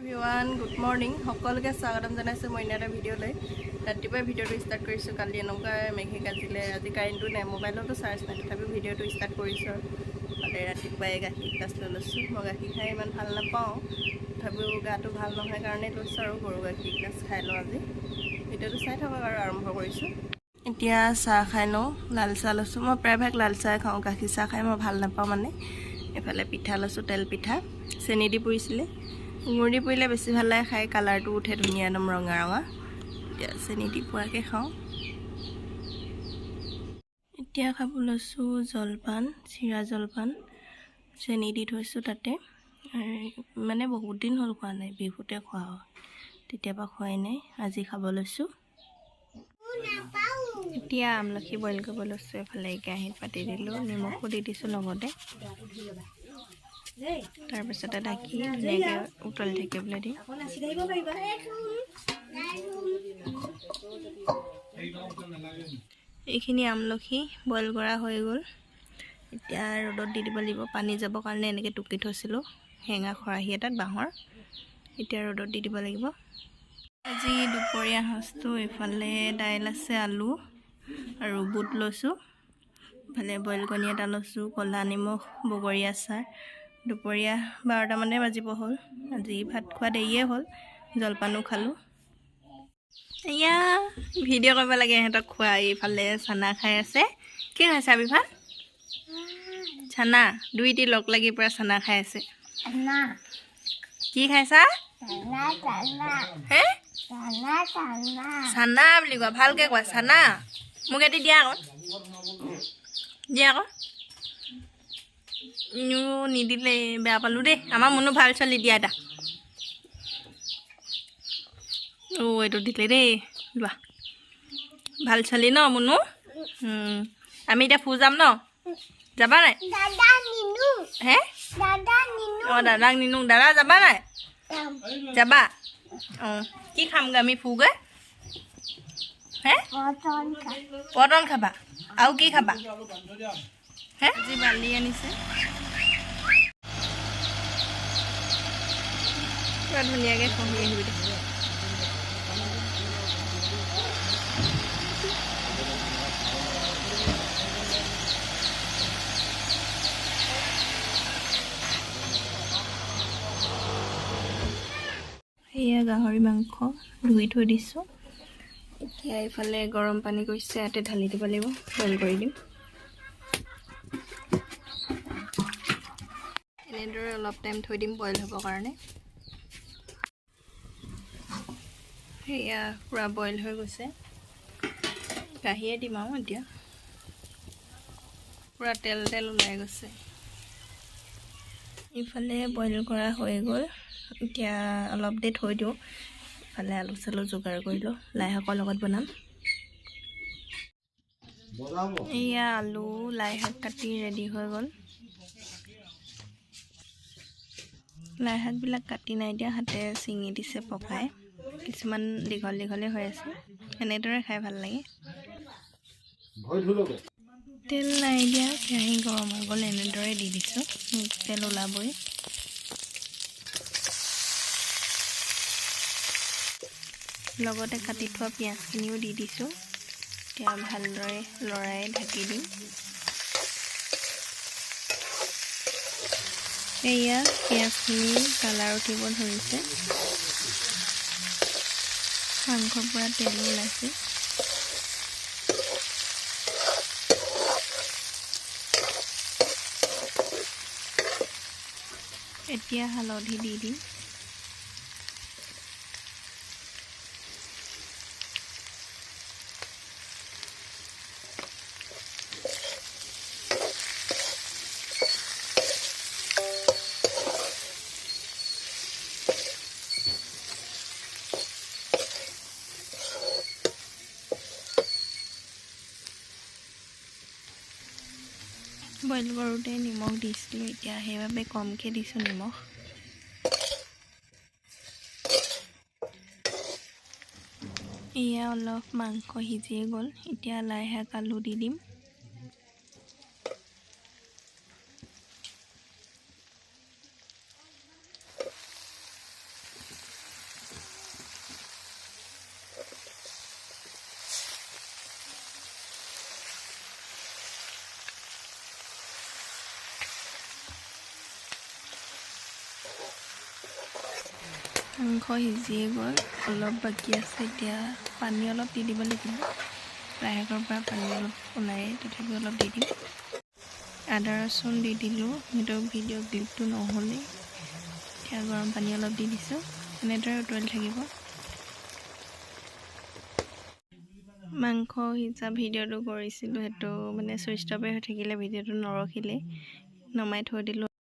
Everyone good morning সকলোকে স্বাগতম জনাইছোঁ মই এটা ভিডিঅ'লৈ ৰাতিপুৱাই ভিডিঅ'টো ষ্টাৰ্ট কৰিছোঁ কালি এনেকুৱা মেঘে গাজিলে আজি কাৰেণ্টটো নাই মোবাইলতো চাৰ্জ নাই তথাপিও ভিডিঅ'টো ষ্টাৰ্ট কৰিছোঁ আৰু কালি ৰাতিপুৱাই গাখীৰ গ্লাছ লৈ লৈছোঁ মই গাখীৰ খাই ইমান ভাল নাপাওঁ তথাপিও গাটো ভাল নহয় কাৰণে লৈছোঁ আৰু গৰু গাখীৰ গ্লাছ খাই লওঁ আজি ভিডিঅ'টো চাই থাকক আৰু আৰম্ভ কৰিছোঁ এতিয়া চাহ খাই লওঁ লাল চাহ লৈছোঁ মই প্ৰায়ভাগ লাল চাহ খাওঁ গাখীৰ চাহ খাই মই ভাল নাপাওঁ মানে এফালে পিঠা লৈছোঁ তেল পিঠা চেনি দি পুৰিছিলে গুড় দি পুৰিলে বেছি ভাল লাগে খাই কালাৰটো উঠে ধুনীয়া একদম ৰঙা ৰঙা এতিয়া চেনি দি পুৰাকৈ খাওঁ এতিয়া খাব লৈছোঁ জলপান চিৰা জলপান চেনি দি থৈছোঁ তাতে মানে বহুত দিন হ'ল খোৱা নাই বিহুতে খোৱা হয় তেতিয়াবা খোৱাই নাই আজি খাব লৈছোঁ এতিয়া আমলখি বইল কৰিব লৈছোঁ এফালে কেৰাহীত পাতি দিলোঁ নিমখো দি দিছোঁ লগতে তাৰপিছতে ঢাকি ধুনীয়াকৈ উতলি থাকিবলৈ দিম এইখিনি আমলখি বইল কৰা হৈ গ'ল এতিয়া ৰ'দত দি দিব লাগিব পানী যাবৰ কাৰণে এনেকৈ টুকি থৈছিলোঁ হেঙা খৰাহী এটাত বাঁহৰ এতিয়া ৰ'দত দি দিব লাগিব আজি দুপৰীয়া সাঁজটো এইফালে দাইল আছে আলু আৰু বুট লৈছোঁ ইফালে বইল কণী এটা লৈছোঁ ক'লা নিমখ বগৰী আচাৰ দুপৰীয়া 12টামানে বাজিব হ'ল আজি ভাত খোৱা দেৰিয়ে হ'ল জলপানো খালোঁ এয়া ভিডিঅ' কৰিব লাগে সিহঁতক খোৱা এইফালে চানা খাই আছে কি খাইছে আবিফান চানা দুইটি লগ লাগি পৰা চানা খাই আছে কি খাইছা হে চানা বুলি কোৱা ভালকৈ কোৱা চানা মোক এটি দিয়া আকৌ নিদিলে বেয়া পালোঁ দেই আমাৰ মনো ভাল চলি দিয়া এটা এইটো দিলে দেই লোৱা ভাল চলি ন মনো আমি এতিয়া ফুৰ যাম ন যাবা নাই হে অঁ দাদাক নিনো দাদা যাবা নাই যাবা অঁ কি খামগৈ আমি ফুৰগৈ হে পটল খাবা আৰু কি খাবা হে আজি বালি আনিছে পুৰা ধুনীয়াকৈ খহি আহিব দে সেয়া গাহৰি মাংস ধুই থৈ দিছোঁ এতিয়া এইফালে গৰম পানী কৰিছে ইয়াতে ঢালি দিব লাগিব বইল কৰি দিম এনেদৰে অলপ টাইম থৈ দিম বইল হ'বৰ কাৰণে সেয়া পূৰা বইল হৈ গৈছে কাঢ়িয়ে দিম আৰু এতিয়া পূৰা তেল ওলাই গৈছে ইফালে বইল কৰা হৈ গ'ল এতিয়া অলপ দেৰি থৈ দিওঁ ইফালে আলু চালু যোগাৰ কৰি লওঁ লাই শাকৰ লগত বনাম এয়া আলু লাই শাক কাটি ৰেডি হৈ গ'ল লাই শাকবিলাক কাটি নাই দিয়া হাতে ছিঙি দিছে পকাই কিছুমান দীঘল দীঘলে হৈ আছে এনেদৰে খাই ভাল লাগে তেল নাই দিয়া কেৰাহী গৰম হৈ গ'ল এনেদৰে দি দিছোঁ তেল ওলাবই লগতে কাটি থোৱা পিঁয়াজখিনিও দি দিছোঁ এতিয়া ভালদৰে লৰাই ঢাকি দিম এয়া পিঁয়াজখিনি কালাৰ উঠিব ধৰিছে মাংসৰ পৰা তেল ওলাইছে এতিয়া হালধি দি দিম বইল কৰোঁতে নিমখ দিছিলোঁ এতিয়া সেইবাবে কমকৈ দিছোঁ নিমখ এয়া অলপ মাংস সিজিয়ে গ'ল এতিয়া লাই শাক আলু দি দিম মাংস সিজিয়ে গ'ল, অলপ বাকী আছে। এতিয়া পানী অলপ দি দিব লাগিব। লাহেকৰ পৰা পানী অলপ ওলায়, তথাপিও অলপ দি দিম। আদা ৰচুন দি দিলোঁ, সেইটো ভিডিঅ' ক্লিপটো নহ'লেই। এতিয়া গৰম পানী অলপ দি দিছোঁ, এনেদৰে উতলি থাকিব। মাংস সিজা ভিডিঅ'টো কৰিছিলোঁ, সেইটো মানে চুইচ অফে হৈ থাকিলে, ভিডিঅ'টো নৰখিলে, নমাই থৈ দিলোঁ।